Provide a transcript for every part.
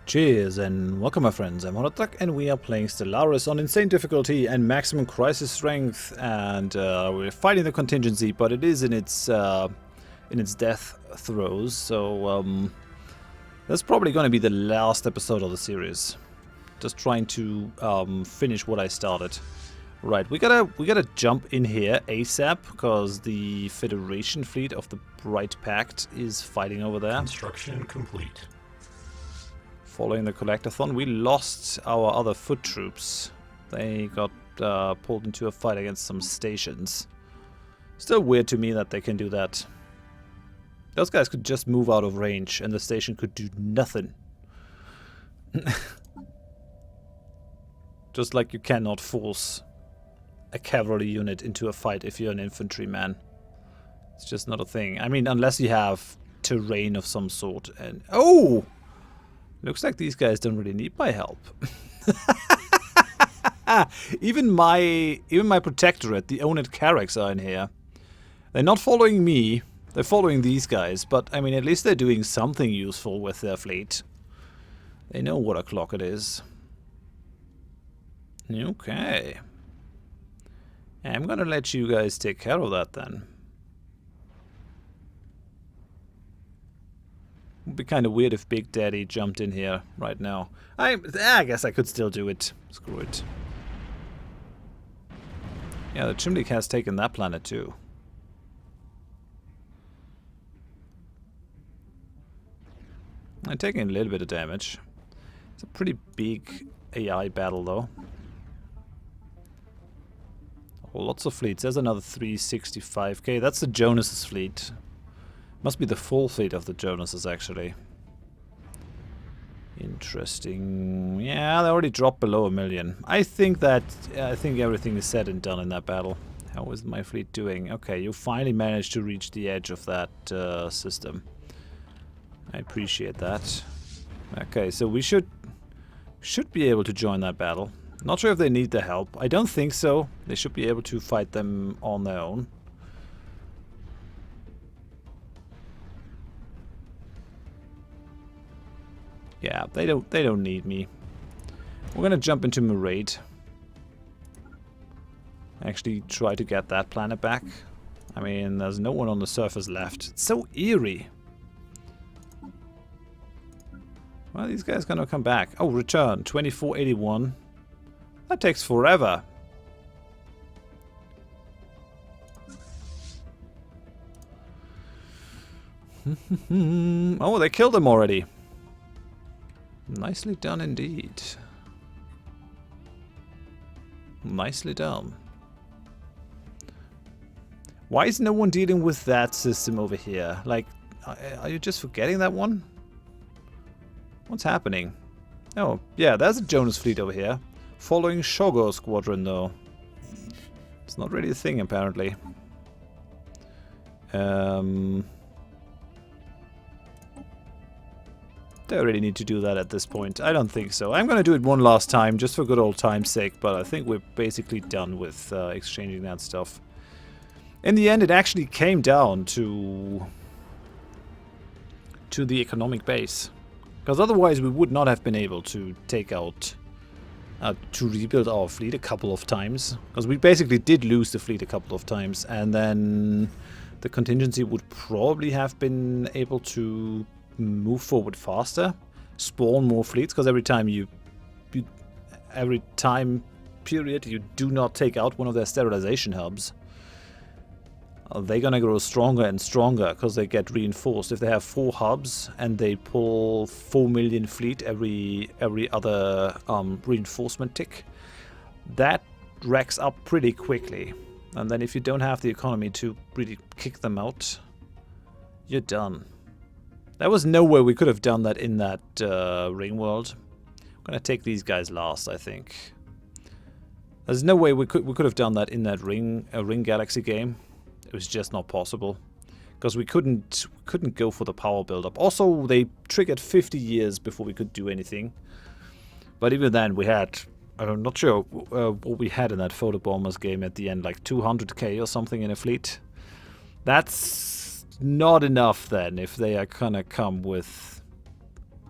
Cheers and welcome my friends, I'm Horath and we are playing Stellaris on insane difficulty and maximum crisis strength, and we're fighting the contingency, but it is in its death throes, so that's probably going to be the last episode of the series. Just trying to finish what I started. Right, we gotta jump in here ASAP because the Federation fleet of the Bright Pact is fighting over there. Construction complete. Following the collectathon, we lost our other foot troops. They got pulled into a fight against some stations. Still weird to me that they can do that. Those guys could just move out of range and the station could do nothing. Just like you cannot force a cavalry unit into a fight if you're an infantryman. It's just not a thing. I mean, unless you have terrain of some sort. And oh! Looks like these guys don't really need my help. even my protectorate, the owned Carracks are in here. They're not following me. They're following these guys. But, I mean, at least they're doing something useful with their fleet. They know what o'clock it is. Okay. I'm gonna let you guys take care of that then. Would be kind of weird if Big Daddy jumped in here right now. I guess I could still do it. Screw it. Yeah, the Chimney has taken that planet too. I'm taking a little bit of damage. It's a pretty big AI battle though. Oh, lots of fleets. There's another 365k. That's the Jonas's fleet. Must be the full fleet of the Jonas's, actually. Interesting. Yeah, they already dropped below 1 million. I think everything is said and done in that battle. How is my fleet doing? Okay, you finally managed to reach the edge of that system. I appreciate that. Okay, so we should be able to join that battle. Not sure if they need the help. I don't think so. They should be able to fight them on their own. Yeah, they don't need me. We're gonna jump into Maraid. Actually try to get that planet back. I mean, there's no one on the surface left. It's so eerie. Well, these guys gonna come back. Oh, return 2481. That takes forever. Oh, they killed him already. Nicely done indeed. Nicely done. Why is no one dealing with that system over here? Like, are you just forgetting that one? What's happening? Oh, yeah, there's a Jonas fleet over here. Following Shogo Squadron, though. It's not really a thing, apparently. They already need to do that at this point. I don't think so. I'm gonna do it one last time, just for good old time's sake, but I think we're basically done with exchanging that stuff. In the end, it actually came down to the economic base. Because otherwise we would not have been able to take out... to rebuild our fleet a couple of times. Because we basically did lose the fleet a couple of times, and then the contingency would probably have been able to move forward faster, spawn more fleets, because every time period you do not take out one of their sterilization hubs, they're gonna grow stronger and stronger because they get reinforced. If they have 4 hubs and they pull 4 million fleet every other reinforcement tick, that racks up pretty quickly. And then if you don't have the economy to really kick them out, you're done. There was no way we could have done that in that ring world. I'm gonna take these guys last, I think. There's no way we could have done that in that ring galaxy game. It was just not possible because we couldn't go for the power buildup. Also, they triggered 50 years before we could do anything. But even then, we had I'm not sure what we had in that photo bombers game at the end, like 200k or something in a fleet. That's not enough then if they are gonna come with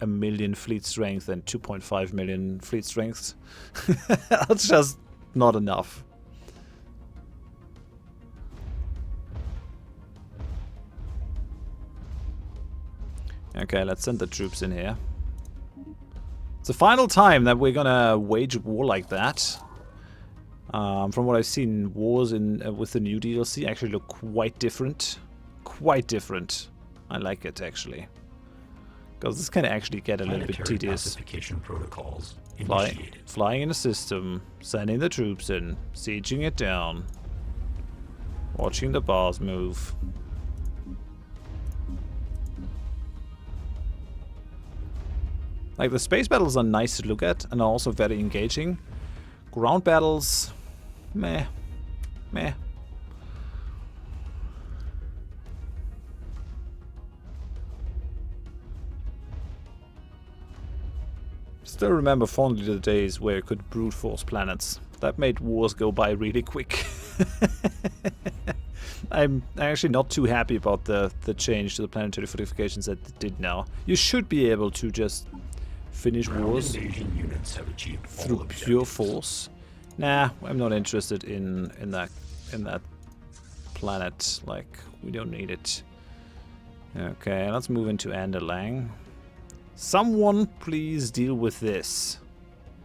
a million fleet strength and 2.5 million fleet strength. That's just not enough. Okay, let's send the troops in here. It's the final time that we're gonna wage war like that. From what I've seen, wars with the new DLC actually look quite different. Quite different. I like it, actually. Because this can actually get a little bit tedious. Protocols Flying in the system, sending the troops in, sieging it down, watching the bars move. Like, the space battles are nice to look at and are also very engaging. Ground battles, meh. Meh. Still remember fondly the days where you could brute force planets. That made wars go by really quick. I'm actually not too happy about the change to the planetary fortifications that it did now. You should be able to just finish wars through pure force. Nah, I'm not interested in that planet. Like, we don't need it. Okay, let's move into Anderlang. Someone please deal with this.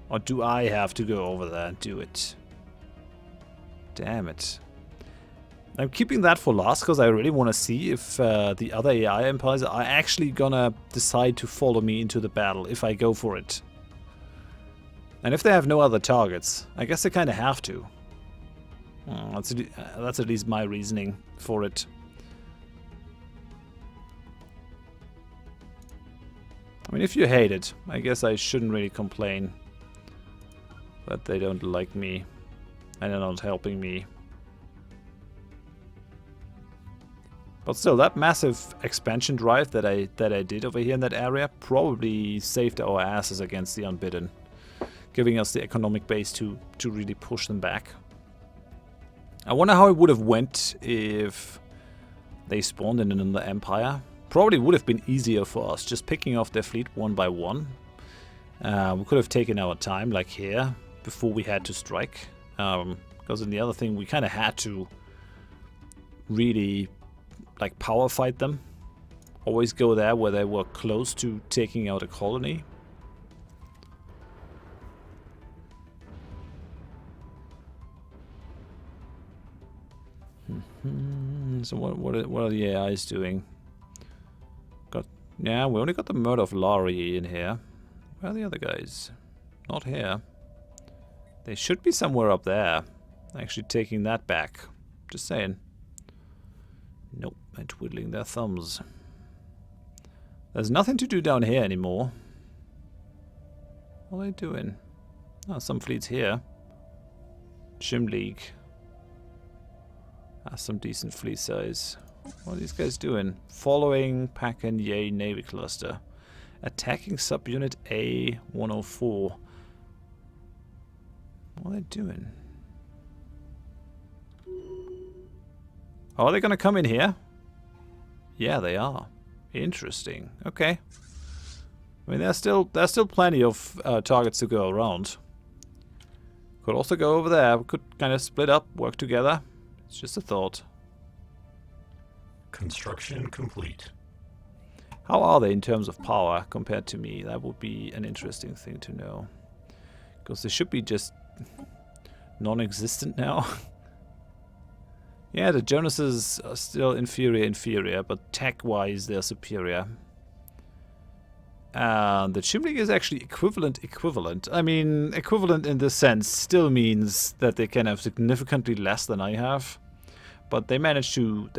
Or do I have to go over there and do it? Damn it. I'm keeping that for last because I really want to see if the other AI empires are actually gonna decide to follow me into the battle if I go for it. And if they have no other targets, I guess they kind of have to. That's at least my reasoning for it. I mean, if you hate it, I guess I shouldn't really complain that they don't like me and they're not helping me. But still, that massive expansion drive that I did over here in that area probably saved our asses against the Unbidden, giving us the economic base to really push them back. I wonder how it would have went if they spawned in another empire. Probably would have been easier for us, just picking off their fleet one by one. We could have taken our time, like here, before we had to strike. Because in the other thing, we kind of had to really, like, power fight them. Always go there where they were close to taking out a colony. So what are the AIs doing? Yeah, we only got the murder of Laurie in here. Where are the other guys? Not here. They should be somewhere up there. Actually taking that back. Just saying. Nope, they're twiddling their thumbs. There's nothing to do down here anymore. What are they doing? Oh, some fleets here. Shim League. That's some decent fleet size. What are these guys doing? Following Pack and Yay Navy Cluster. Attacking subunit A-104. What are they doing? Oh, are they gonna come in here? Yeah, they are. Interesting. Okay. I mean, there's still plenty of targets to go around. Could also go over there. We could kind of split up, work together. It's just a thought. Construction complete. How are they in terms of power compared to me? That would be an interesting thing to know. Because they should be just non-existent now. Yeah, the Jonases are still inferior, but tech-wise they're superior. And the Chimney is actually equivalent. I mean, equivalent in this sense still means that they can have significantly less than I have. But they managed to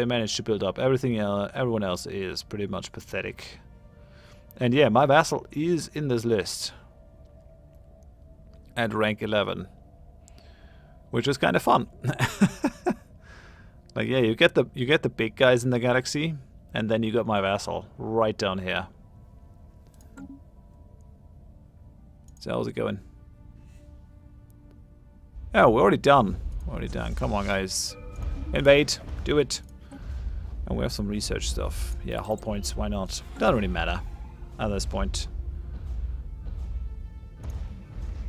build up. Everyone else is pretty much pathetic. And yeah, my vassal is in this list at rank 11, which is kind of fun. Like, yeah, you get the big guys in the galaxy, and then you got my vassal right down here. So how's it going? Oh, we're already done. Come on, guys. Invade. Do it. And we have some research stuff. Yeah, hull points. Why not? Doesn't really matter at this point.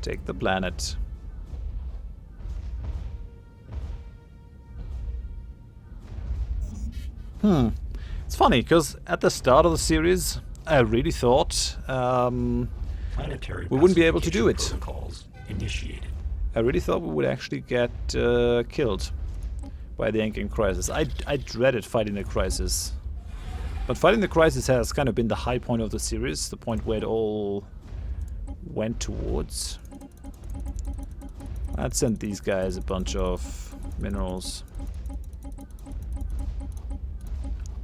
Take the planet. It's funny, because at the start of the series, I really thought Planetary we wouldn't be able to do it. protocols initiated. I really thought we would actually get killed by the Endgame Crisis. I dreaded fighting the Crisis. But fighting the Crisis has kind of been the high point of the series, the point where it all went towards. I'd send these guys a bunch of minerals.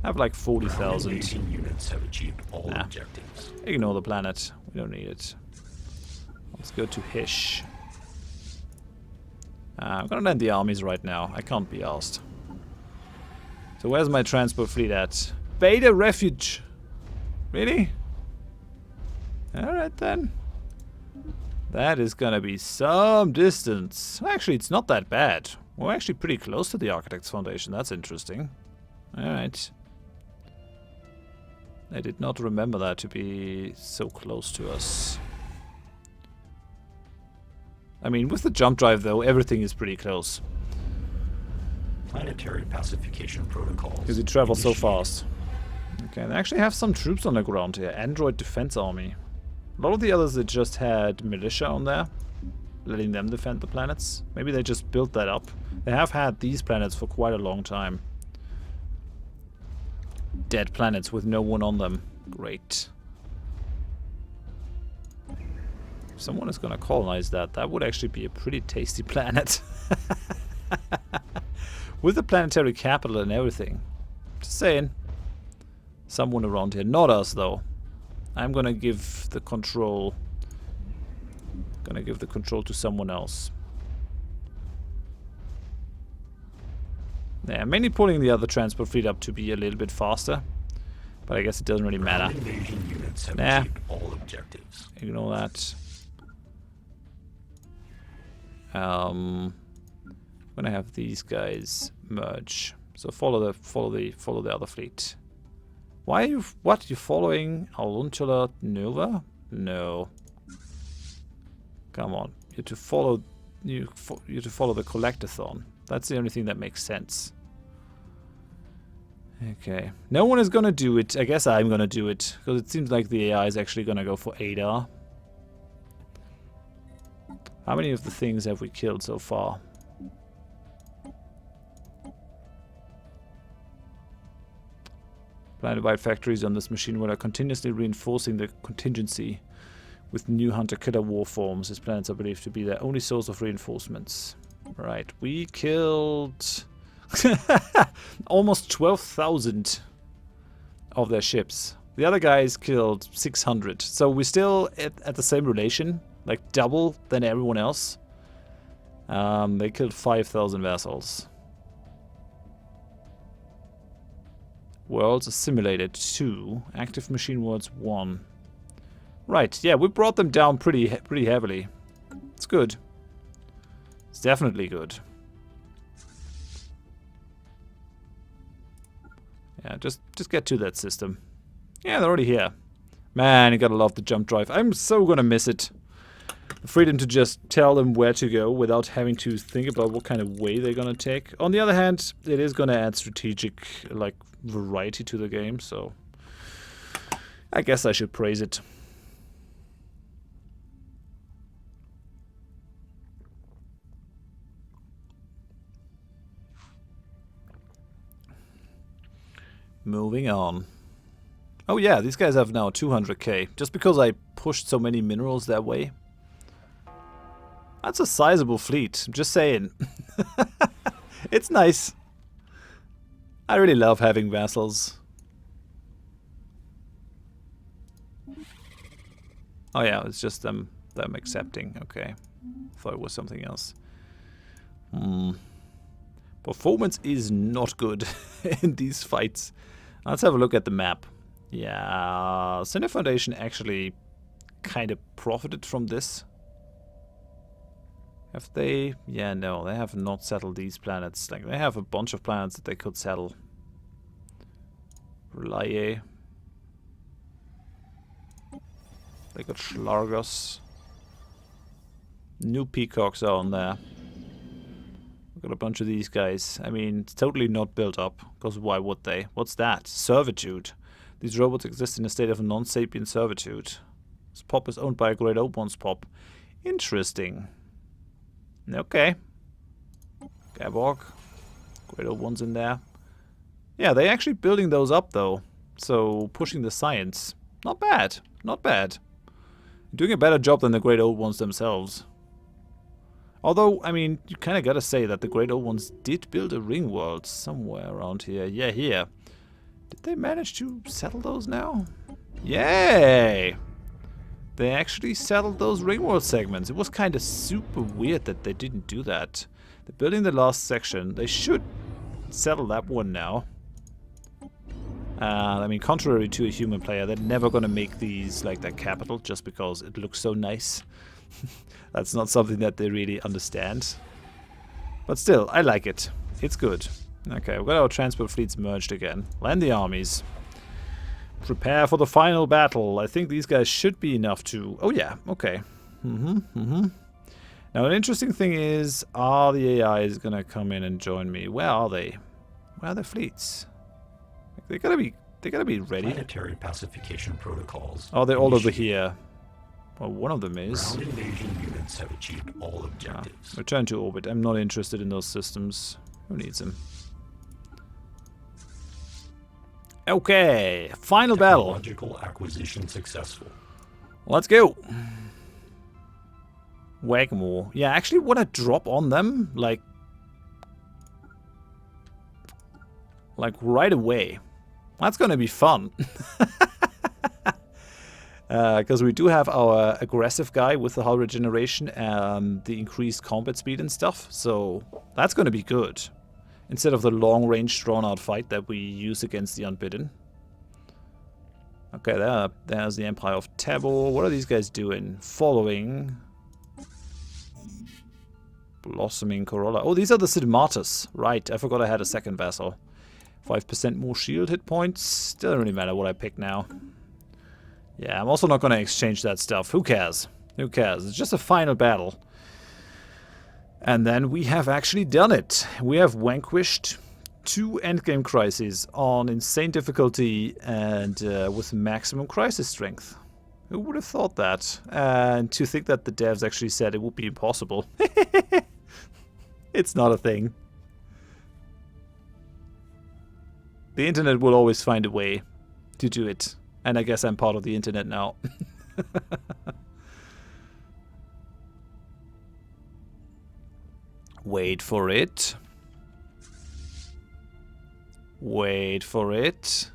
I have like 40,000. Engaging units have achieved all objectives. Ignore the planet. We don't need it. Let's go to Hish. I'm gonna land the armies right now. I can't be asked. So where's my transport fleet at? Beta Refuge. Really? Alright then. That is gonna be some distance. Actually, it's not that bad. We're actually pretty close to the Architects Foundation. That's interesting. Alright. I did not remember that to be so close to us. I mean, with the jump drive though, everything is pretty close. Planetary pacification protocols. Because it travels so initiated. fast. Okay, they actually have some troops on the ground here. Android Defense Army. A lot of the others that just had militia on there, letting them defend the planets. Maybe they just built that up. They have had these planets for quite a long time. Dead planets with no one on them. Great. If someone is gonna colonize that, that would actually be a pretty tasty planet. With the planetary capital and everything. Just saying. Someone around here. Not us, though. I'm gonna give the control... to someone else. Yeah, I'm mainly pulling the other transport fleet up to be a little bit faster. But I guess it doesn't really matter. Invasion units have Nah. achieved all objectives. Ignore that. I'm gonna have these guys merge. So follow the other fleet. Why are you you following Aluntula Nova? No. Come on. You're to follow the Collectathon. That's the only thing that makes sense. Okay. No one is gonna do it. I guess I'm gonna do it. Because it seems like the AI is actually gonna go for Adar. How many of the things have we killed so far? Planet-wide factories on this machine world are continuously reinforcing the contingency with new hunter-killer war forms. These planets are believed to be their only source of reinforcements. Right, we killed almost 12,000 of their ships. The other guys killed 600. So we're still at the same relation, like double than everyone else. They killed 5,000 vassals. Worlds assimilated 2. Active machine worlds 1. Right, yeah, we brought them down pretty heavily. It's good. It's definitely good. Yeah, just get to that system. Yeah, they're already here. Man, you gotta love the jump drive. I'm so gonna miss it. The freedom to just tell them where to go without having to think about what kind of way they're gonna take. On the other hand, it is gonna add strategic, like, variety to the game, so I guess I should praise it. Moving on. Oh yeah, these guys have now 200k. Just because I pushed so many minerals that way. That's a sizable fleet, I'm just saying. It's nice. I really love having vassals. Oh yeah, it's just them accepting. Okay. Thought it was something else. Performance is not good in these fights. Let's have a look at the map. Yeah, Center Foundation actually kind of profited from this. Have they? Yeah, no, they have not settled these planets. Like, they have a bunch of planets that they could settle. Relaye. They got Schlargos. New peacocks are on there. We've got a bunch of these guys. I mean, it's totally not built up, because why would they? What's that? Servitude. These robots exist in a state of non-sapient servitude. This pop is owned by a Great Old Ones pop. Interesting. Okay. Gaborg. Great Old Ones in there. Yeah, they're actually building those up, though. So, pushing the science. Not bad. Not bad. Doing a better job than the Great Old Ones themselves. Although, I mean, you kind of gotta say that the Great Old Ones did build a ring world somewhere around here. Yeah, here. Did they manage to settle those now? Yay! They actually settled those ring world segments. It was kind of super weird that they didn't do that. They're building the last section. They should settle that one now. I mean, contrary to a human player, they're never gonna make these like their capital just because it looks so nice. That's not something that they really understand. But still, I like it. It's good. Okay, we've got our transport fleets merged again. Land the armies. Prepare for the final battle. I think these guys should be enough to... Oh yeah, okay. Now an interesting thing is, are the AIs gonna come in and join me? Where are they? Where are the fleets? They gotta be ready. Planetary pacification protocols. Oh, they're all over here. Well, one of them is. Ground invasion units have achieved all objectives. Return to orbit. I'm not interested in those systems. Who needs them? Okay, final battle. Technological acquisition successful. Let's go. Wagmore. Yeah, I actually want to drop on them, like right away. That's gonna be fun. Because we do have our aggressive guy with the hull regeneration and the increased combat speed and stuff, so that's gonna be good. Instead of the long-range, drawn-out fight that we use against the Unbidden. Okay, there's the Empire of Tabor. What are these guys doing? Following. Blossoming Corolla. Oh, these are the Sidmatas. Right, I forgot I had a second vassal. 5% more shield hit points. Doesn't really matter what I pick now. Yeah, I'm also not going to exchange that stuff. Who cares? Who cares? It's just a final battle. And then we have actually done it. We have vanquished 2 endgame crises on insane difficulty and with maximum crisis strength. Who would have thought that? And to think that the devs actually said it would be impossible. It's not a thing. The internet will always find a way to do it. And I guess I'm part of the internet now. Wait for it. Wait for it.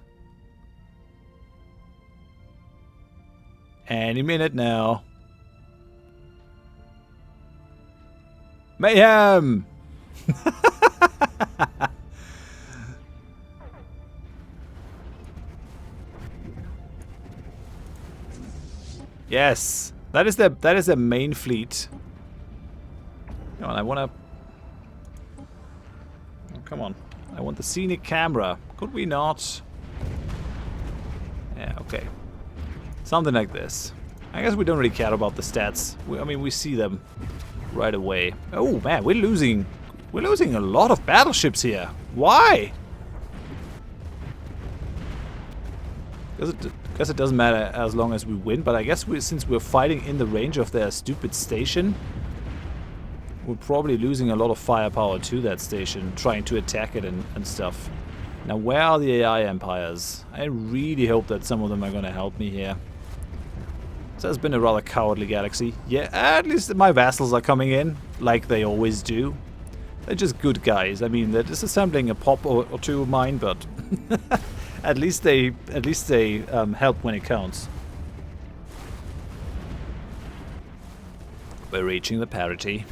Any minute now. Mayhem! Yes, that is their main fleet. Come on, I wanna. Oh, come on, I want the scenic camera. Could we not? Yeah, okay. Something like this. I guess we don't really care about the stats. I mean, we see them right away. Oh man, we're losing a lot of battleships here. Why? Guess it doesn't matter as long as we win, but I guess since we're fighting in the range of their stupid station, we're probably losing a lot of firepower to that station, trying to attack it and stuff. Now, where are the AI empires? I really hope that some of them are going to help me here. This has been a rather cowardly galaxy. Yeah, at least my vassals are coming in, like they always do. They're just good guys. I mean, they're disassembling a pop or two of mine, but at least they help when it counts. We're reaching the parity.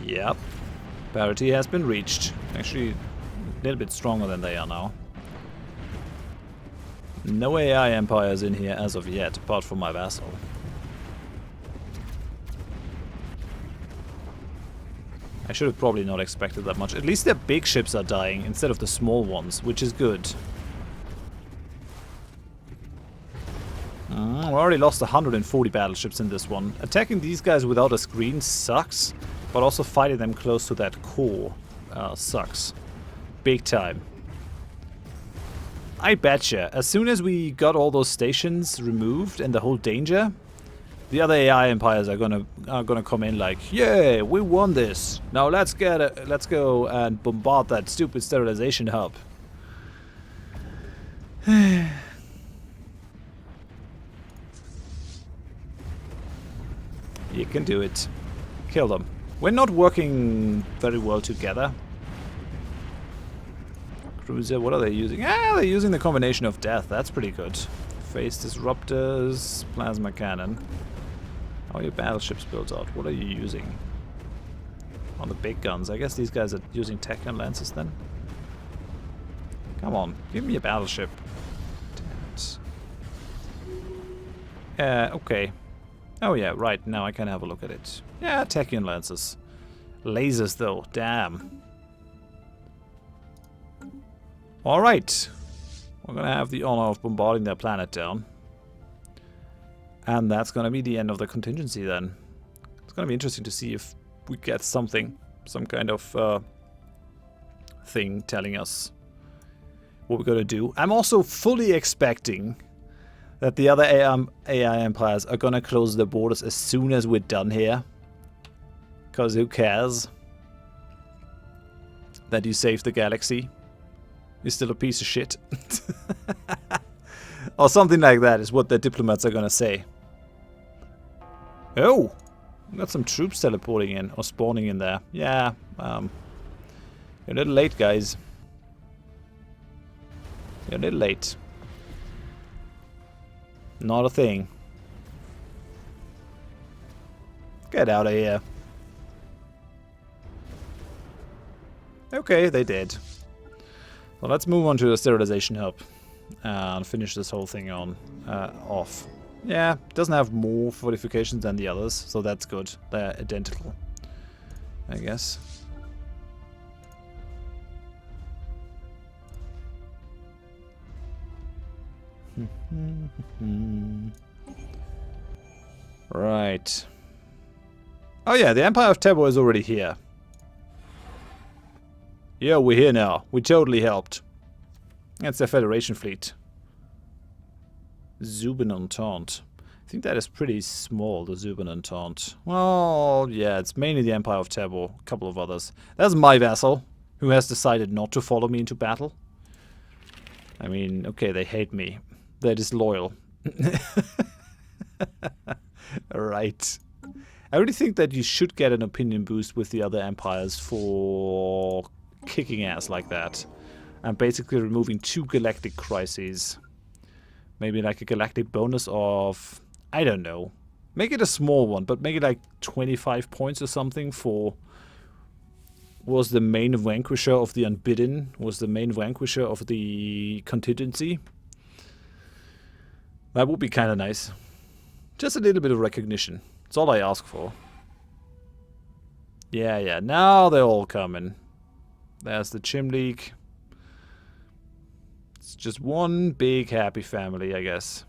Yep, parity has been reached. Actually, a little bit stronger than they are now. No AI empires in here as of yet, apart from my vassal. I should have probably not expected that much. At least their big ships are dying instead of the small ones, which is good. We already lost 140 battleships in this one. Attacking these guys without a screen sucks, but also fighting them close to that core sucks. Big time. I betcha, as soon as we got all those stations removed and the whole danger, the other AI empires are gonna come in like, yeah, we won this. Now let's go and bombard that stupid sterilization hub. You can do it. Kill them. We're not working very well together. Cruiser, what are they using? Ah, they're using the combination of death. That's pretty good. Phase disruptors, plasma cannon. How are your battleships built out? What are you using? On the big guns. I guess these guys are using Tachyon lances then. Come on, give me a battleship. Damn it. Okay. Oh yeah, right, now I can have a look at it. Yeah, Tachyon lances. Lasers though, damn. Alright. We're gonna have the honor of bombarding their planet down. And that's gonna be the end of the contingency then. It's gonna be interesting to see if we get something. Some kind of thing telling us what we're gonna do. I'm also fully expecting that the other AI empires are gonna close their borders as soon as we're done here. Because who cares that you saved the galaxy? You're still a piece of shit. Or something like that is what the diplomats are gonna say. Oh! We got some troops teleporting in, or spawning in there. Yeah, you're a little late, guys. You're a little late. Not a thing. Get out of here. Okay, they did. Well, let's move on to the sterilization hub and finish this whole thing on off. Yeah, it doesn't have more fortifications than the others, so that's good. They're identical, I guess. Right. Oh yeah, the Empire of Tebo is already here. Yeah, we're here now. We totally helped. That's their Federation fleet. Zubin Entente. I think that is pretty small, the Zubin Entente. Well, yeah, it's mainly the Empire of Tebo. A couple of others. That's my vassal, who has decided not to follow me into battle. I mean, okay, they hate me. They're disloyal. Right. I really think that you should get an opinion boost with the other empires for kicking ass like that. And basically removing 2 galactic crises. Maybe like a galactic bonus of, I don't know. Make it a small one, but make it like 25 points or something for... Was the main vanquisher of the Unbidden. Was the main vanquisher of the contingency. That would be kind of nice. Just a little bit of recognition. That's all I ask for. Yeah, now they're all coming. There's the Chim League. It's just one big happy family, I guess.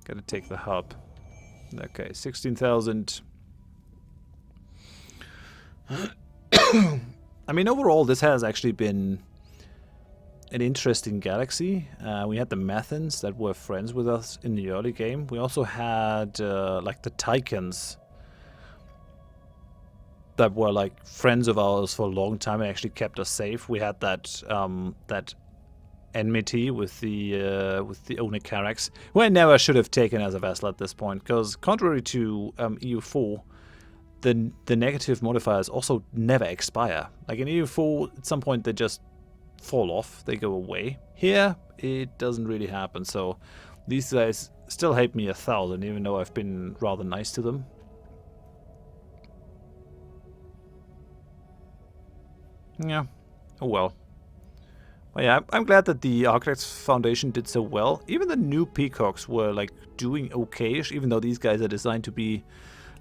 Gotta take the hub. Okay, 16,000. I mean, overall, this has actually been an interesting galaxy. We had the Mathans that were friends with us in the early game. We also had like the Tychans that were like friends of ours for a long time and actually kept us safe. We had that that enmity with the Onikarax, who I never should have taken as a vassal at this point, because contrary to EU4, the negative modifiers also never expire. Like in EU4, at some point they just fall off, they go away. Here, it doesn't really happen, so these guys still hate me 1,000, even though I've been rather nice to them. Yeah, oh well. Well, yeah, I'm glad that the Architects Foundation did so well. Even the new Peacocks were like doing okayish, even though these guys are designed to be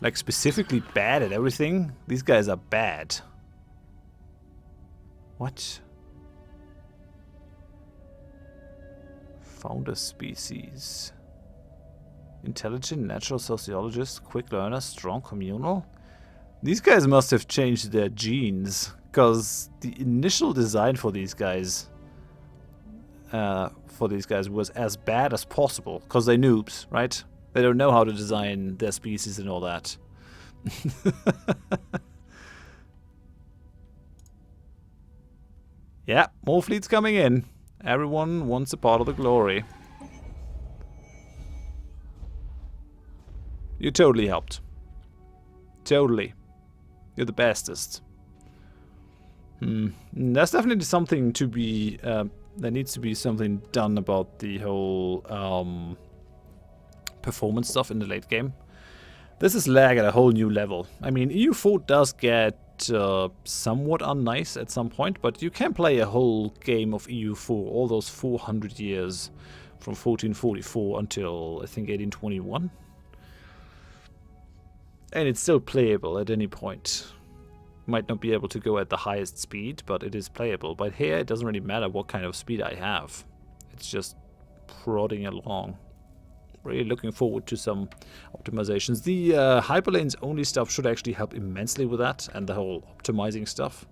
like specifically bad at everything. These guys are bad. What? Founder species. Intelligent, natural sociologist, quick learner, strong communal. These guys must have changed their genes, because the initial design for these guys was as bad as possible, because they're noobs, right? They don't know how to design their species and all that. Yeah, more fleets coming in. Everyone wants a part of the glory. You totally helped. Totally. You're the bestest. There's definitely something to be... there needs to be something done about the whole performance stuff in the late game. This is lag at a whole new level. I mean, EU4 does get somewhat unnice at some point, but you can play a whole game of EU4, all those 400 years from 1444 until, I think, 1821. And it's still playable at any point. Might not be able to go at the highest speed, but it is playable. But here, it doesn't really matter what kind of speed I have. It's just prodding along. Really looking forward to some optimizations. The hyperlanes only stuff should actually help immensely with that, and the whole optimizing stuff.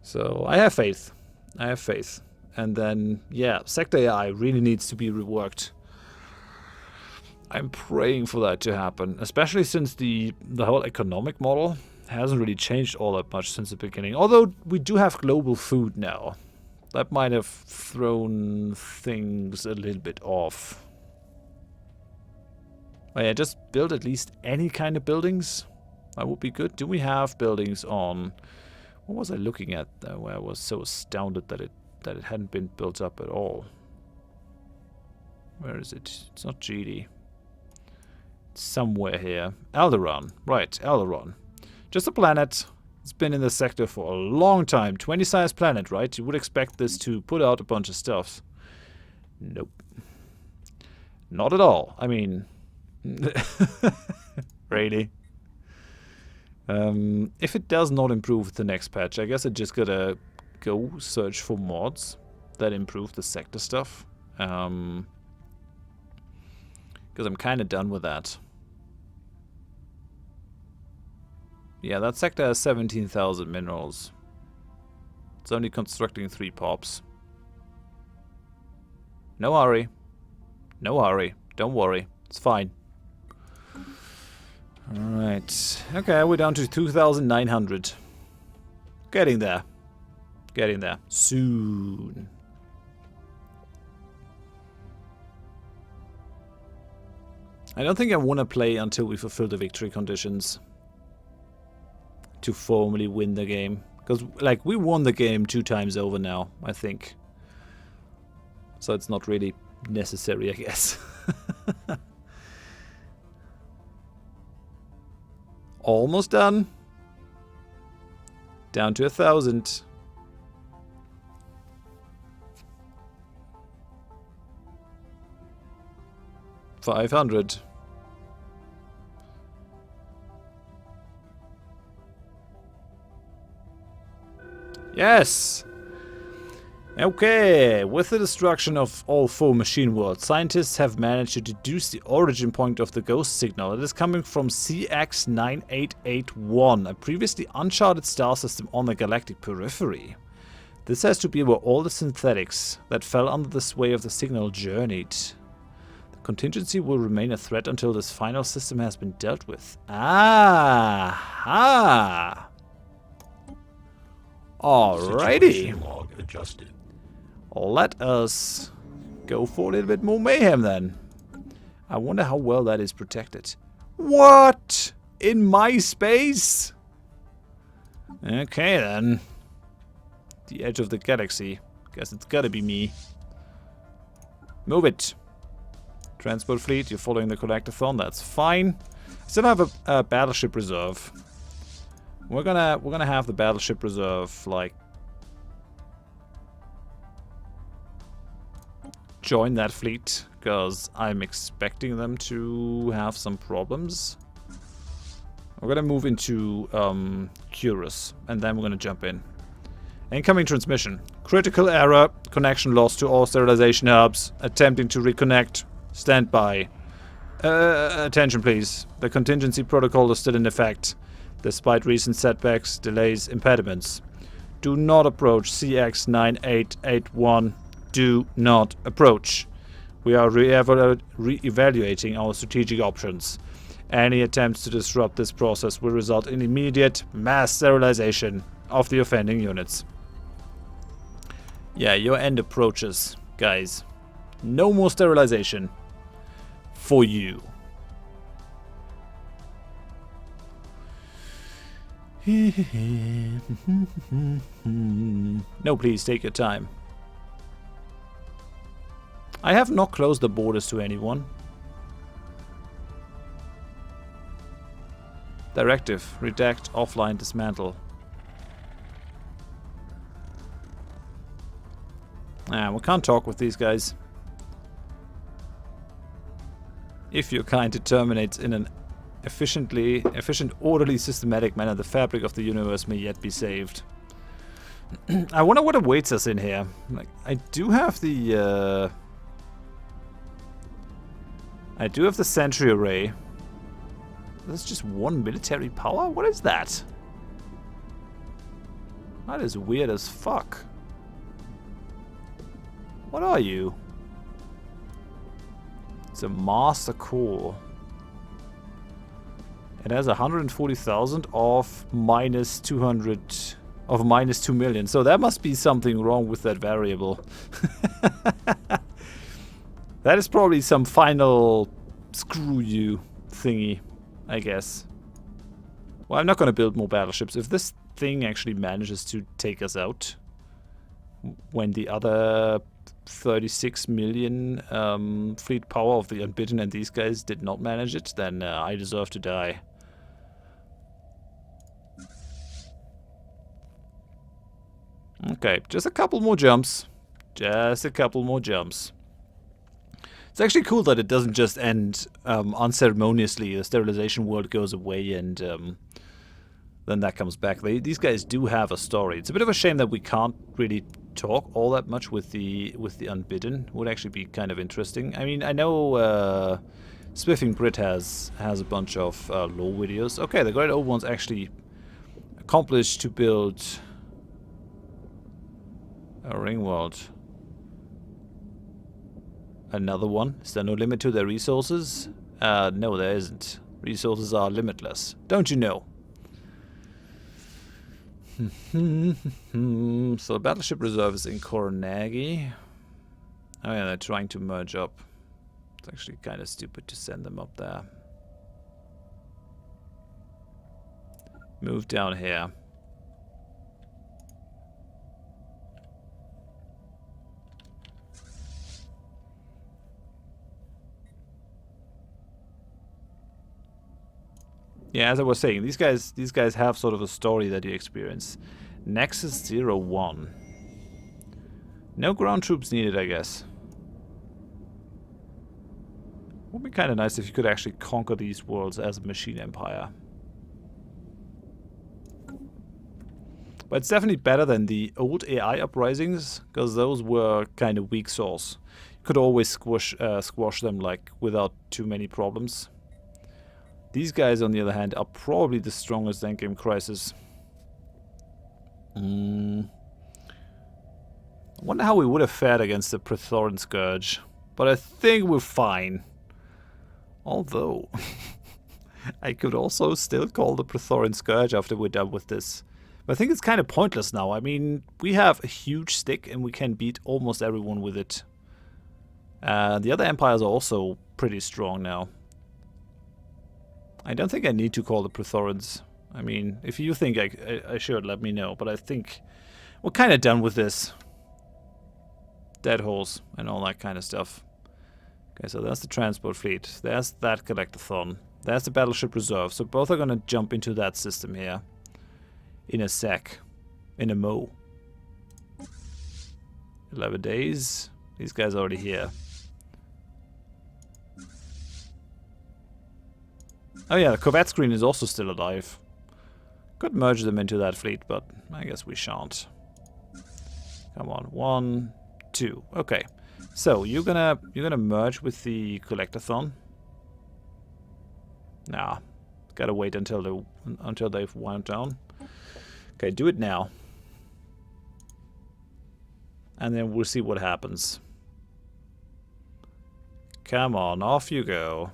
So I have faith. I have faith. And then, yeah, sector AI really needs to be reworked. I'm praying for that to happen, especially since the whole economic model hasn't really changed all that much since the beginning. Although we do have global food now. That might have thrown things a little bit off. Oh yeah, just build at least any kind of buildings. That would be good. Do we have buildings on... What was I looking at where I was so astounded that it hadn't been built up at all? Where is it? It's not GD. It's somewhere here. Alderaan. Right, Alderaan. Just a planet. It's been in the sector for a long time. 20-sized planet, right? You would expect this to put out a bunch of stuff. Nope. Not at all. I mean... really? If it does not improve with the next patch, I guess I just gotta go search for mods that improve the sector stuff. Because I'm kind of done with that. Yeah, that sector has 17,000 minerals. It's only constructing 3 pops. No hurry. No hurry. Don't worry. It's fine. Alright. Okay, we're down to 2,900. Getting there. Getting there. Soon. I don't think I want to play until we fulfill the victory conditions. To formally win the game. Because, like, we won the game 2 times over now, I think. So it's not really necessary, I guess. Almost done. Down to 1,000. $500. Yes! Okay, with the destruction of all 4 machine worlds, scientists have managed to deduce the origin point of the ghost signal. It is coming from CX9881, a previously uncharted star system on the galactic periphery. This has to be where all the synthetics that fell under the sway of the signal journeyed. The contingency will remain a threat until this final system has been dealt with. Ah-ha! Alrighty. Log adjusted. Let us go for a little bit more mayhem then. I wonder how well that is protected. What? In my space? Okay then. The edge of the galaxy. Guess it's gotta be me. Move it. Transport fleet, you're following the collectathon, that's fine. I still have a battleship reserve. We're gonna have the battleship reserve like join that fleet, because I'm expecting them to have some problems. We're gonna move into Curus, and then we're gonna jump in. Incoming transmission. Critical error. Connection lost to all sterilization hubs. Attempting to reconnect. Stand by. Attention please. The contingency protocol is still in effect, despite recent setbacks, delays, impediments. Do not approach CX-9881. Do not approach. We are re-evaluating our strategic options. Any attempts to disrupt this process will result in immediate mass sterilization of the offending units. Yeah, your end approaches, guys. No more sterilization. For you. No, please, take your time. I have not closed the borders to anyone. Directive. Redact, offline, dismantle. We can't talk with these guys. If you're kind to terminate in an efficient, orderly, systematic manner, the fabric of the universe may yet be saved. I wonder what awaits us in here. Like, I do have the sentry array. That's just one military power? What is that? That is weird as fuck. What are you? It's a master core. It has 140,000 of minus 200 of minus 2 million. So there must be something wrong with that variable. That is probably some final screw you thingy, I guess. Well, I'm not going to build more battleships. If this thing actually manages to take us out, when the other 36 million fleet power of the Unbidden and these guys did not manage it, then I deserve to die. Okay, just a couple more jumps. Just a couple more jumps. It's actually cool that it doesn't just end unceremoniously. The sterilization world goes away and then that comes back. These guys do have a story. It's a bit of a shame that we can't really talk all that much with the Unbidden. Would actually be kind of interesting. I mean, I know Spiffing Brit has a bunch of lore videos. Okay, the Great Old Ones actually accomplished to build a ring world. Another one. Is there no limit to their resources? No, there isn't. Resources are limitless. Don't you know? So Battleship Reserve is in Koronagi. Oh yeah, they're trying to merge up. It's actually kind of stupid to send them up there. Move down here. Yeah, as I was saying, these guys have sort of a story that you experience. Nexus 01. No ground troops needed, I guess. Would be kind of nice if you could actually conquer these worlds as a machine empire. But it's definitely better than the old AI uprisings, because those were kind of weak sauce. You could always squash them like without too many problems. These guys, on the other hand, are probably the strongest endgame crisis. I wonder how we would have fared against the Prethoran Scourge. But I think we're fine. Although, I could also still call the Prethoran Scourge after we're done with this. But I think it's kind of pointless now. I mean, we have a huge stick and we can beat almost everyone with it. The other empires are also pretty strong now. I don't think I need to call the Prethorans. I mean, if you think I should, let me know. But I think we're kind of done with this. Dead holes and all that kind of stuff. Okay, so that's the transport fleet. There's that collectathon. There's the battleship reserve. So both are going to jump into that system here. In a sec. In a mo. 11 days. These guys are already here. Oh yeah, the Corvette screen is also still alive. Could merge them into that fleet, but I guess we shan't. Come on, 1, 2. Okay, so you're gonna merge with the collectathon. Nah, gotta wait until they've wound down. Okay, do it now, and then we'll see what happens. Come on, off you go.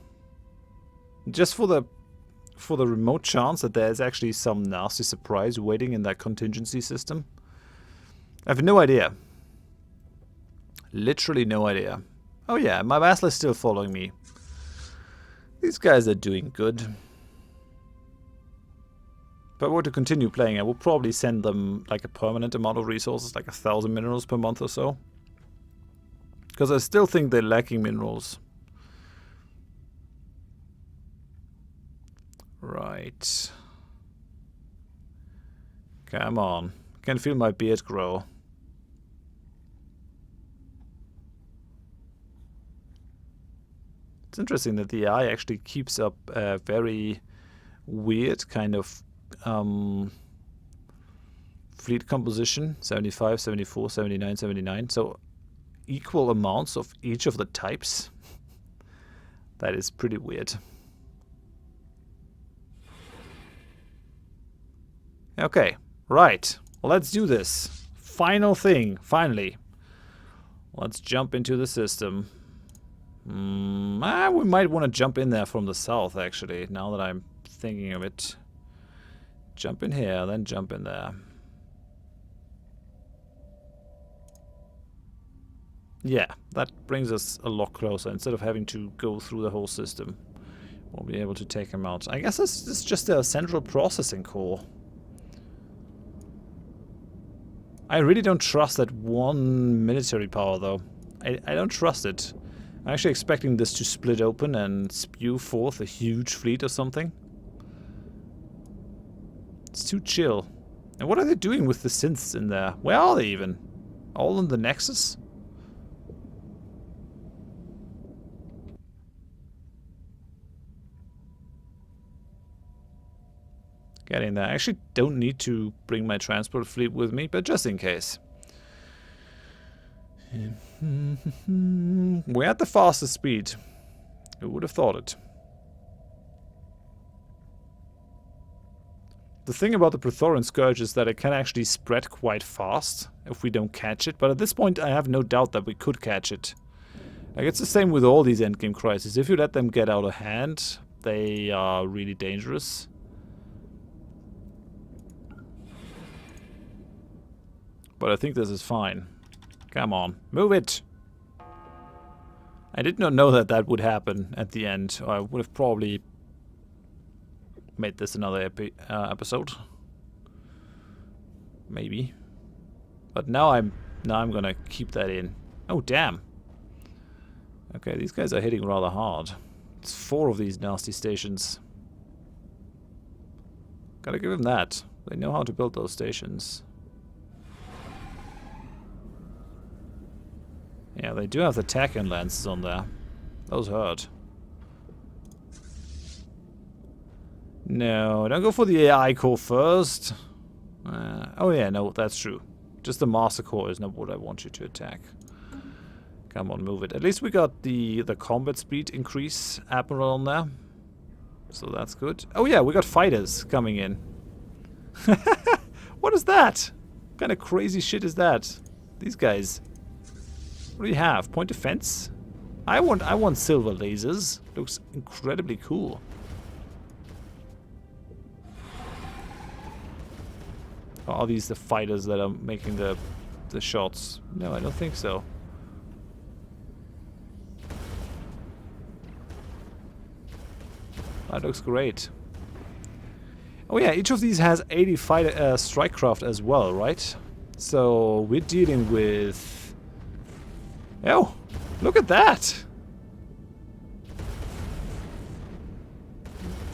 Just for the remote chance that there's actually some nasty surprise waiting in that contingency system. I have no idea. Literally no idea. Oh yeah, my vassal is still following me. These guys are doing good. If I were to continue playing, I would probably send them like a permanent amount of resources, like 1,000 minerals per month or so. Because I still think they're lacking minerals. Right. Come on. I can feel my beard grow. It's interesting that the AI actually keeps up a very weird kind of fleet composition. 75, 74, 79, 79. So equal amounts of each of the types. That is pretty weird. Okay, right. Well, let's do this. Final thing, finally. Let's jump into the system. We might want to jump in there from the south, actually, now that I'm thinking of it. Jump in here, then jump in there. Yeah, that brings us a lot closer. Instead of having to go through the whole system, we'll be able to take them out. I guess this is just a central processing core. I really don't trust that one military power, though. I don't trust it. I'm actually expecting this to split open and spew forth a huge fleet or something. It's too chill. And what are they doing with the synths in there? Where are they even? All in the Nexus? Getting there. I actually don't need to bring my transport fleet with me, but just in case. We're at the fastest speed. Who would have thought it? The thing about the Praetorian Scourge is that it can actually spread quite fast if we don't catch it, but at this point I have no doubt that we could catch it. Like, it's the same with all these endgame crises. If you let them get out of hand, they are really dangerous. But I think this is fine. Come on, move it! I did not know that that would happen at the end, or I would have probably made this another episode. Maybe. But now I'm gonna keep that in. Oh damn! Okay, these guys are hitting rather hard. It's 4 of these nasty stations. Gotta give them that. They know how to build those stations. Yeah, they do have the Tachyon lances on there. Those hurt. No, don't go for the AI core first. Oh yeah, no, that's true. Just the Master Core is not what I want you to attack. Come on, move it. At least we got the combat speed increase Admiral on there. So that's good. Oh yeah, we got fighters coming in. What is that? What kind of crazy shit is that? These guys. What do you have? Point defense? I want silver lasers. Looks incredibly cool. Are these the fighters that are making the shots? No, I don't think so. That looks great. Oh yeah, each of these has 80 fighter strike craft as well, right? So we're dealing with... Oh, look at that!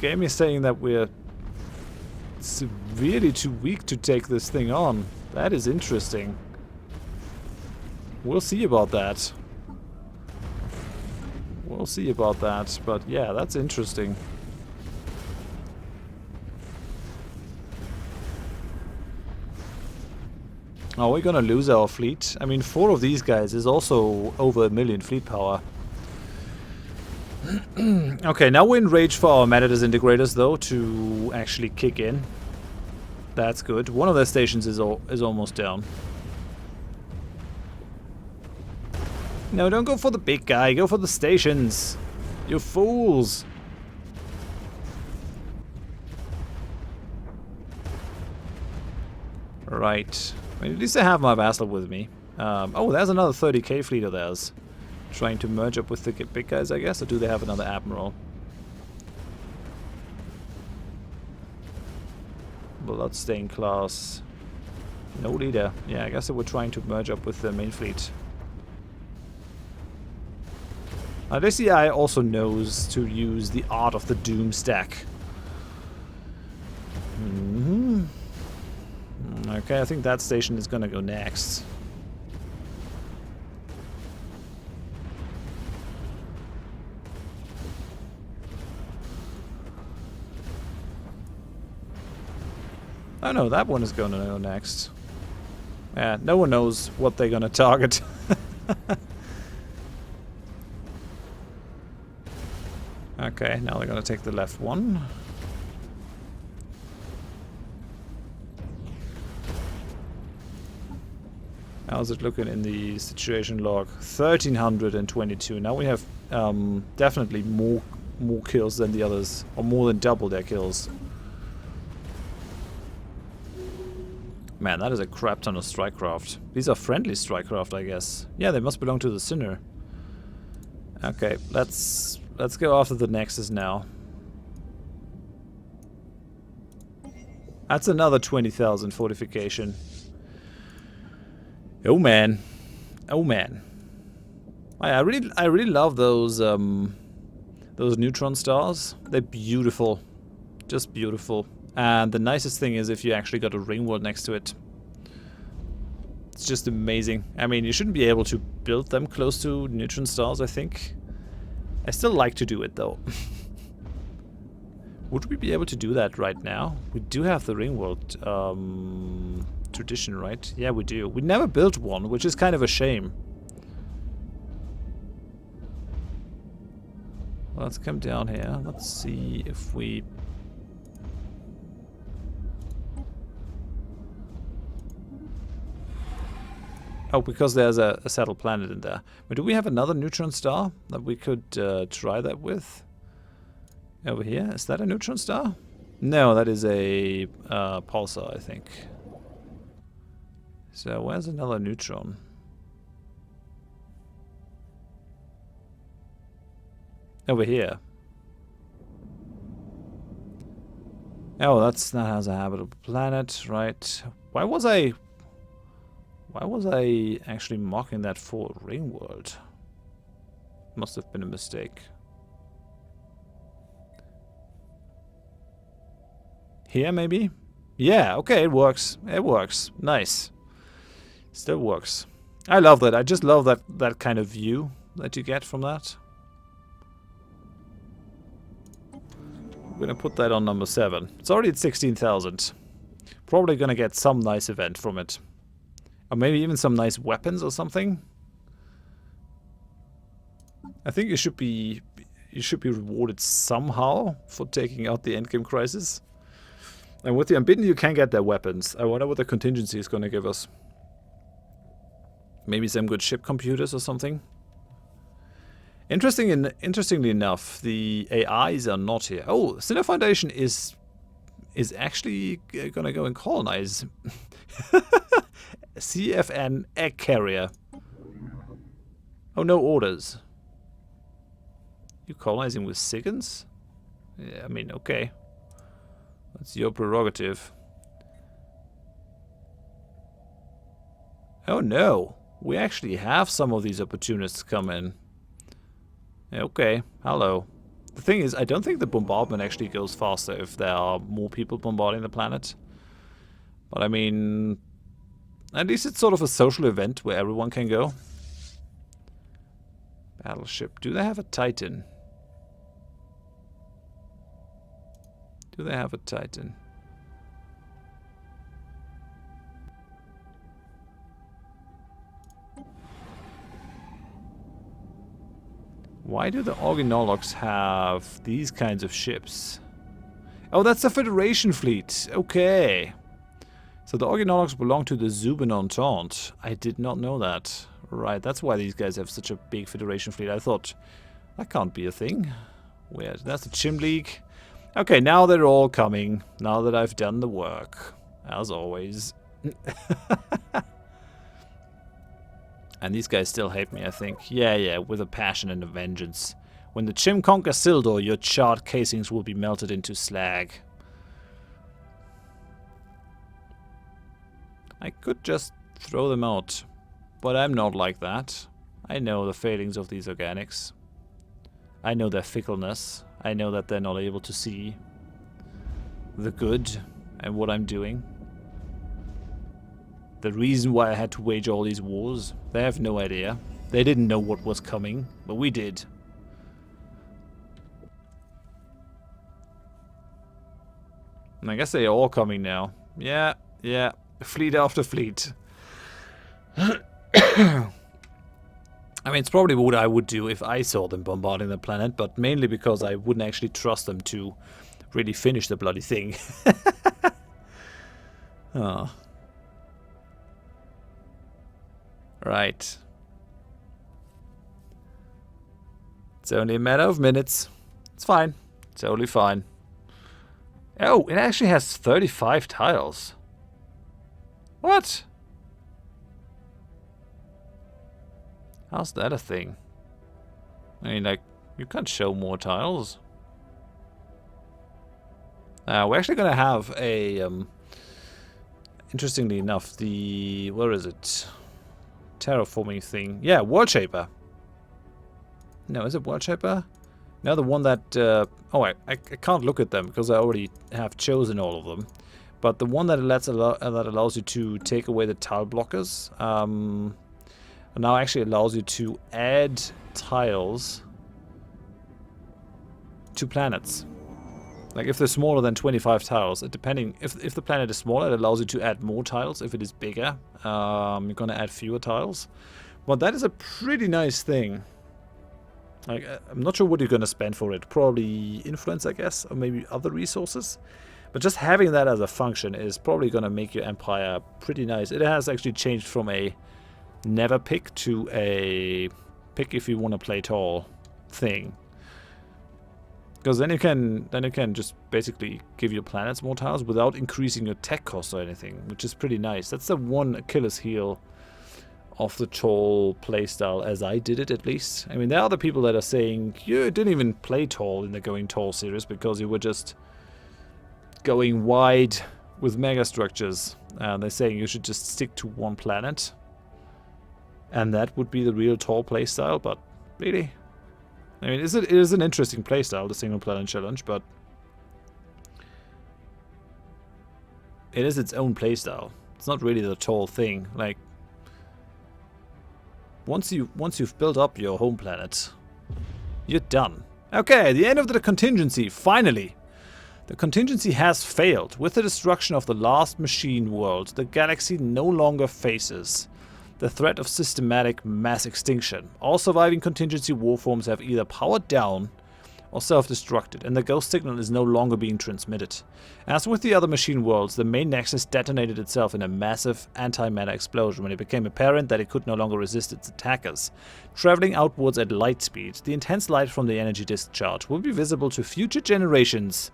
Game is saying that we're severely too weak to take this thing on. That is interesting. We'll see about that. We'll see about that, but yeah, that's interesting. Are we gonna lose our fleet? I mean, 4 of these guys is also over 1 million fleet power. Okay, now we're in rage for our mana disintegrators, though, to actually kick in. That's good. One of their stations is almost down. No, don't go for the big guy. Go for the stations. You fools. Right. I mean, at least I have my vassal with me. Oh, there's another 30k fleet of theirs. Trying to merge up with the big guys, I guess? Or do they have another admiral? Bloodstained class. No leader. Yeah, I guess they were trying to merge up with the main fleet. This AI also knows to use the art of the Doom stack. Okay, I think that station is gonna go next. Oh no, that one is gonna go next. Yeah, no one knows what they're gonna target. Okay, now they're gonna take the left one. How's it looking in the situation log? 1322. Now we have definitely more kills than the others, or more than double their kills. Man, that is a crap ton of strikecraft. These are friendly strikecraft, I guess. Yeah, they must belong to the Sinner. Okay, let's go after the Nexus now. That's another 20,000 fortification. Oh man, oh man. I really love those neutron stars. They're beautiful, just beautiful. And the nicest thing is if you actually got a ring world next to it. It's just amazing. I mean, you shouldn't be able to build them close to neutron stars, I think. I still like to do it though. Would we be able to do that right now? We do have the ring world tradition, right? Yeah, we do. We never built one, which is kind of a shame. Let's come down here. Let's see if we... Oh, because there's a settled planet in there. But do we have another neutron star that we could try that with? Over here? Is that a neutron star? No, that is a pulsar, I think. So where's another neutron? Over here. Oh, that has a habitable planet, right? Why was I actually marking that for ring world? Must have been a mistake. Here, maybe? Yeah, okay, it works. It works. Nice. Still works. I love that. I just love that kind of view that you get from that. I'm gonna put that on number 7. It's already at 16,000. Probably gonna get some nice event from it. Or maybe even some nice weapons or something. I think you should be rewarded somehow for taking out the endgame crisis. And with the Unbidden you can get their weapons. I wonder what the contingency is gonna give us. Maybe some good ship computers or something. Interestingly enough, the AIs are not here. Oh, Sinner Foundation is actually gonna go and colonize. CFN egg carrier. Oh, no orders. You colonizing with Sigans? Yeah, I mean, okay. That's your prerogative. Oh no, we actually have some of these opportunists come in. Okay, hello. The thing is, I don't think the bombardment actually goes faster if there are more people bombarding the planet. But I mean, at least it's sort of a social event where everyone can go. Battleship. Do they have a Titan? Do they have a Titan? Why do the Organologs have these kinds of ships? Oh, that's the Federation fleet. Okay. So the Organologs belong to the Zuben Entente. I did not know that. Right, that's why these guys have such a big Federation fleet. I thought, that can't be a thing. Weird. That's the Chim League. Okay, now they're all coming. Now that I've done the work. As always. And these guys still hate me, I think. Yeah, with a passion and a vengeance. When the Chim conquer Sildor, your charred casings will be melted into slag. I could just throw them out. But I'm not like that. I know the failings of these organics. I know their fickleness. I know that they're not able to see the good and what I'm doing. The reason why I had to wage all these wars. They have no idea. They didn't know what was coming, but we did. And I guess they are all coming now. Yeah. Fleet after fleet. I mean, it's probably what I would do if I saw them bombarding the planet, but mainly because I wouldn't actually trust them to really finish the bloody thing. Oh. Right. It's only a matter of minutes. It's fine. Totally fine. Oh, it actually has 35 tiles. What? How's that a thing? I mean, like, you can't show more tiles. We're actually going to have a, interestingly enough, the, where is it? Terraforming thing. Yeah, World Shaper. No, is it World Shaper? No, the one that, oh, I can't look at them because I already have chosen all of them. But the one that allows you to take away the tile blockers, now actually allows you to add tiles to planets. Like if they're smaller than 25 tiles, depending if the planet is smaller, it allows you to add more tiles. If it is bigger, you're gonna add fewer tiles. But that is a pretty nice thing. Like I'm not sure what you're gonna spend for it. Probably influence, I guess, or maybe other resources. But just having that as a function is probably gonna make your empire pretty nice. It has actually changed from a never pick to a pick if you want to play tall thing. Because then you can just basically give your planets more tiles without increasing your tech costs or anything, which is pretty nice. That's the one Achilles heel of the tall playstyle, as I did it at least. I mean, there are other people that are saying you didn't even play tall in the Going Tall series because you were just going wide with mega structures. They're saying you should just stick to one planet, and that would be the real tall playstyle. But really? I mean, it is an interesting playstyle, the single planet challenge, but it is its own playstyle. It's not really the tall thing. Like once you've built up your home planet, you're done. Okay, the end of the contingency, finally. The contingency has failed. With the destruction of the last machine world, the galaxy no longer faces the threat of systematic mass extinction. All surviving contingency warforms have either powered down or self-destructed, and the ghost signal is no longer being transmitted. As with the other machine worlds, the main nexus detonated itself in a massive antimatter explosion when it became apparent that it could no longer resist its attackers. Traveling outwards at light speed, the intense light from the energy discharge will be visible to future generations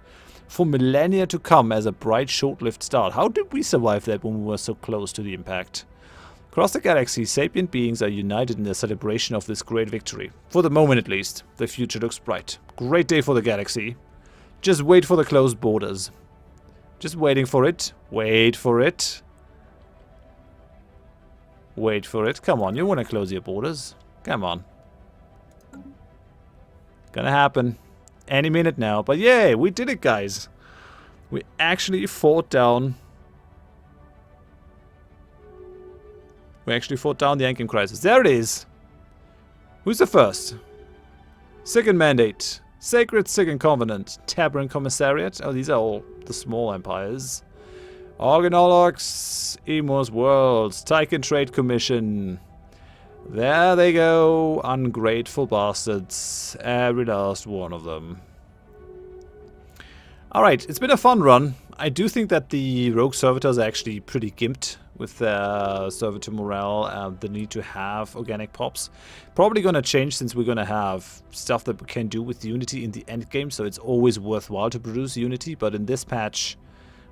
for millennia to come as a bright, short-lived star. How did we survive that when we were so close to the impact? Across the galaxy, sapient beings are united in the celebration of this great victory. For the moment at least, the future looks bright. Great day for the galaxy. Just wait for the closed borders. Just waiting for it. Wait for it. Wait for it. Come on, you want to close your borders. Come on. Gonna happen. Any minute now. But yay, we did it, guys. We actually fought down... We actually fought down the Ankin crisis. There it is. Who's the first? Second Mandate. Sacred Second Covenant. Tabaran Commissariat. Oh, these are all the small empires. Organologs. Emus Worlds. Tychon Trade Commission. There they go, ungrateful bastards. Every last one of them. Alright, it's been a fun run. I do think that the rogue servitors are actually pretty gimped with their servitor morale and the need to have organic pops. Probably going to change since we're going to have stuff that we can do with Unity in the end game, so it's always worthwhile to produce Unity, but in this patch,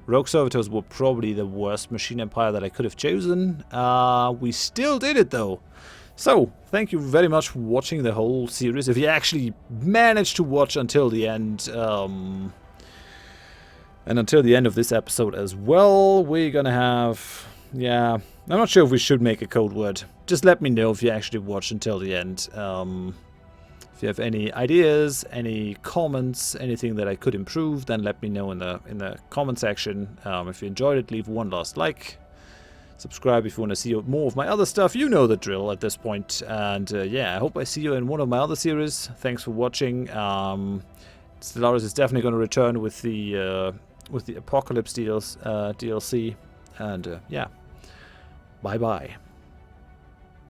rogue servitors were probably the worst machine empire that I could have chosen. We still did it though. So, thank you very much for watching the whole series. If you actually managed to watch until the end, and until the end of this episode as well, we're gonna have... Yeah, I'm not sure if we should make a code word. Just let me know if you actually watched until the end. If you have any ideas, any comments, anything that I could improve, then let me know in the comment section. If you enjoyed it, leave one last like. Subscribe if you want to see more of my other stuff. You know the drill at this point. And yeah, I hope I see you in one of my other series. Thanks for watching. Stellaris is definitely going to return with the Apocalypse DLC. And yeah, bye-bye.